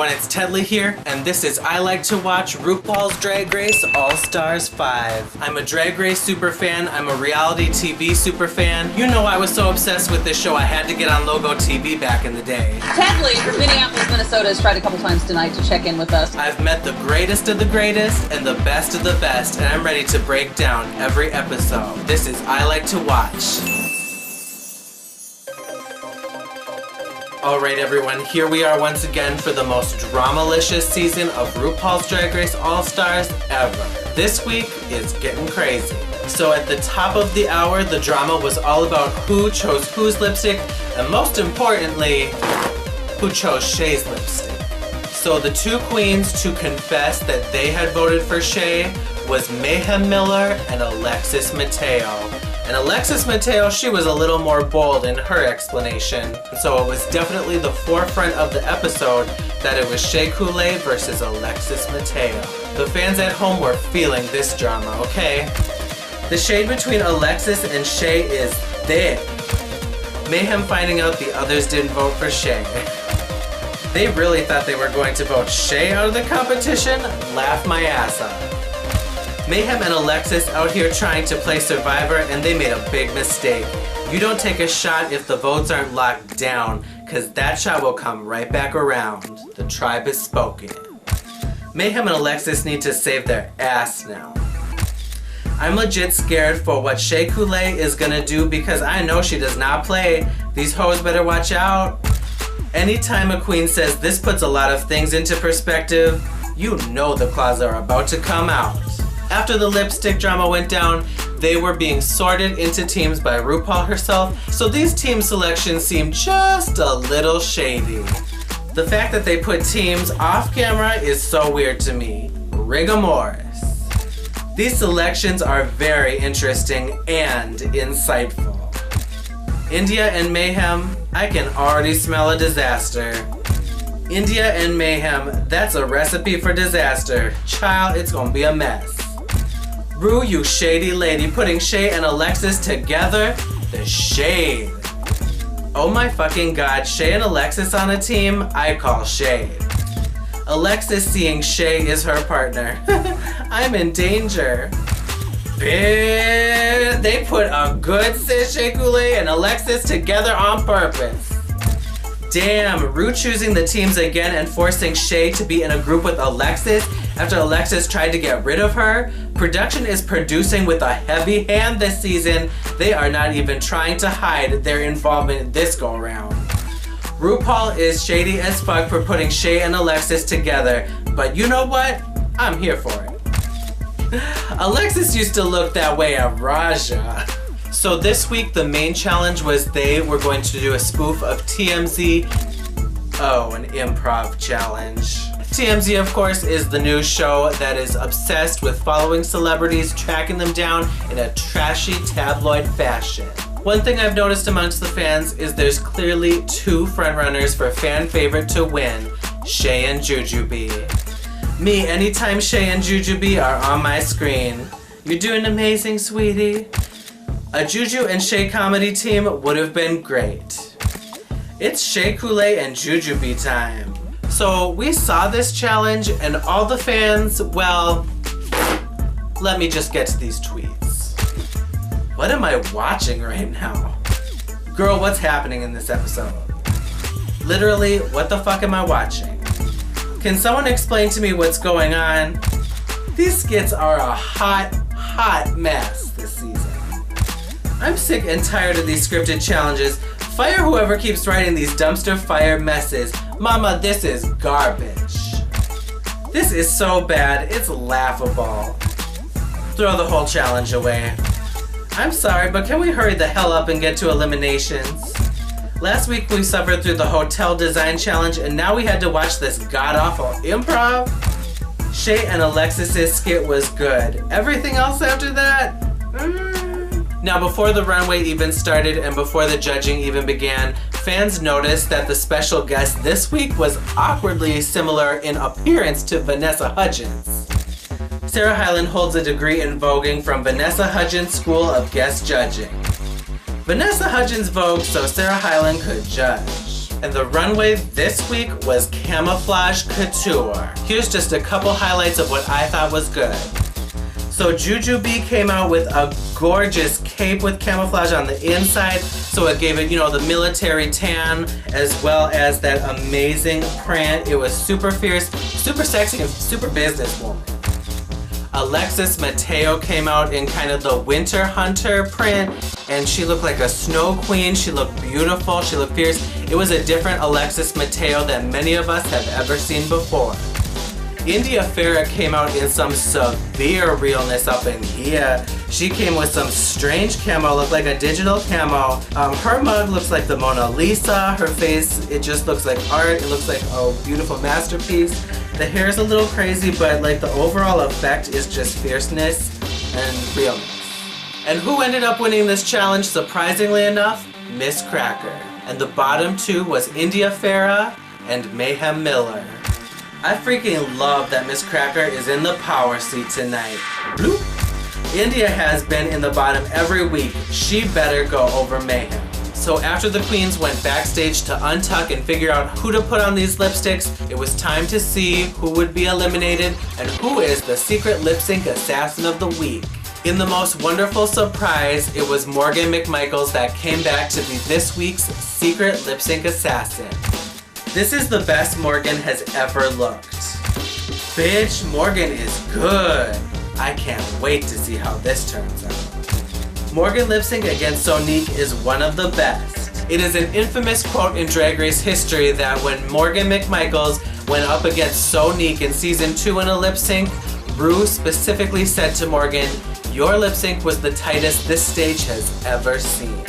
everyone, it's Tedley here, and this is I Like to Watch RuPaul's Drag Race All-Stars 5. I'm a Drag Race superfan, I'm a reality TV superfan. You know I was so obsessed with this show I had to get on Logo TV back in the day. Tedley from Minneapolis, Minnesota has tried a couple times tonight to check in with us. I've met the greatest of the greatest and the best of the best, and I'm ready to break down every episode. This is I Like to Watch. Alright everyone, here we are once again for the most dramalicious season of RuPaul's Drag Race All-Stars ever. This week is getting crazy. So at the top of the hour, the drama was all about who chose whose lipstick, and most importantly, who chose Shea's lipstick. So the two queens to confess that they had voted for Shea was Mayhem Miller and Alexis Mateo. And Alexis Mateo, she was a little more bold in her explanation. So it was definitely the forefront of the episode that it was Shea Coulee versus Alexis Mateo. The fans at home were feeling this drama, okay? The shade between Alexis and Shea is thick. Mayhem finding out the others didn't vote for Shea. They really thought they were going to vote Shea out of the competition? Laugh my ass off. Mayhem and Alexis out here trying to play Survivor, and they made a big mistake. You don't take a shot if the votes aren't locked down, cause that shot will come right back around. The tribe has spoken. Mayhem and Alexis need to save their ass now. I'm legit scared for what Shea Coulee is gonna do because I know she does not play. These hoes better watch out. Anytime a queen says this puts a lot of things into perspective, you know the claws are about to come out. After the lipstick drama went down, they were being sorted into teams by RuPaul herself, so these team selections seemed just a little shady. The fact that they put teams off camera is so weird to me. Rigor mortis. These selections are very interesting and insightful. India and Mayhem, I can already smell a disaster. India and Mayhem, that's a recipe for disaster. Child, it's gonna be a mess. Ru, you shady lady, putting Shea and Alexis together? The shade. Oh my fucking god, Shea and Alexis on a team? I call shade. Alexis seeing Shea is her partner. I'm in danger. Bitch, they put a good sis Shea Coulee and Alexis together on purpose. Damn, Ru choosing the teams again and forcing Shea to be in a group with Alexis after Alexis tried to get rid of her. Production is producing with a heavy hand this season. They are not even trying to hide their involvement this go around. RuPaul is shady as fuck for putting Shea and Alexis together, but you know what? I'm here for it. Alexis used to look that way at Raja. So this week the main challenge was they were going to do a spoof of TMZ. Oh, an improv challenge. TMZ, of course, is the news show that is obsessed with following celebrities, tracking them down in a trashy tabloid fashion. One thing I've noticed amongst the fans is there's clearly two frontrunners for fan favorite to win, Shea and Jujubee. Me, anytime Shea and Jujubee are on my screen. You're doing amazing, sweetie. A Juju and Shea comedy team would have been great. It's Shea Coulee and Jujubee time. So we saw this challenge and all the fans, well, let me just get to these tweets. What am I watching right now? Girl, what's happening in this episode? Literally, what the fuck am I watching? Can someone explain to me what's going on? These skits are a hot mess this season. I'm sick and tired of these scripted challenges. Fire whoever keeps writing these dumpster fire messes. Mama, this is garbage. This is so bad, it's laughable. Throw the whole challenge away. I'm sorry, but can we hurry the hell up and get to eliminations? Last week we suffered through the hotel design challenge and now we had to watch this god-awful improv? Shea and Alexis' skit was good. Everything else after that? Now before the runway even started and before the judging even began, fans noticed that the special guest this week was awkwardly similar in appearance to Vanessa Hudgens. Sarah Hyland holds a degree in voguing from Vanessa Hudgens School of Guest Judging. Vanessa Hudgens vogued so Sarah Hyland could judge. And the runway this week was Camouflage Couture. Here's just a couple highlights of what I thought was good. So Juju B came out with a gorgeous cape with camouflage on the inside, so it gave it, you know, the military tan as well as that amazing print. It was super fierce, super sexy, and super businesswoman. Alexis Mateo came out in kind of the winter hunter print, and she looked like a snow queen. She looked beautiful, she looked fierce. It was a different Alexis Mateo than many of us have ever seen before. India Farah came out in some severe realness up in here. She came with some strange camo, looked like a digital camo. Her mug looks like the Mona Lisa. Her face, it just looks like art. It looks like a beautiful masterpiece. The hair is a little crazy, but like the overall effect is just fierceness and realness. And who ended up winning this challenge, surprisingly enough? Miss Cracker. And the bottom two was India Farah and Mayhem Miller. I freaking love that Miss Cracker is in the power seat tonight. Bloop. India has been in the bottom every week. She better go over Mayhem. So after the queens went backstage to untuck and figure out who to put on these lipsticks, it was time to see who would be eliminated and who is the secret lip sync assassin of the week. In the most wonderful surprise, it was Morgan McMichaels that came back to be this week's secret lip sync assassin. This is the best Morgan has ever looked. Bitch, Morgan is good. I can't wait to see how this turns out. Morgan lip sync against Sonique is one of the best. It is an infamous quote in Drag Race history that when Morgan McMichaels went up against Sonique in season 2 in a lip sync, Rue specifically said to Morgan, "Your lip sync was the tightest this stage has ever seen."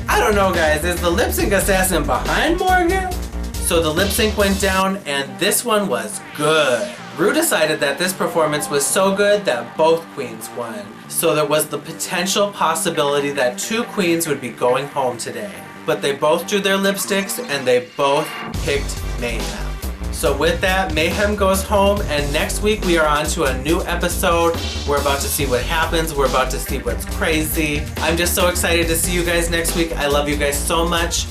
I don't know, guys, is the lip sync assassin behind Morgan? So the lip sync went down, and this one was good. Rue decided that this performance was so good that both queens won. So there was the potential possibility that 2 queens would be going home today. But they both drew their lipsticks, and they both picked Mayhem. So with that, Mayhem goes home, and next week we are on to a new episode. We're about to see what happens. We're about to see what's crazy. I'm just so excited to see you guys next week. I love you guys so much.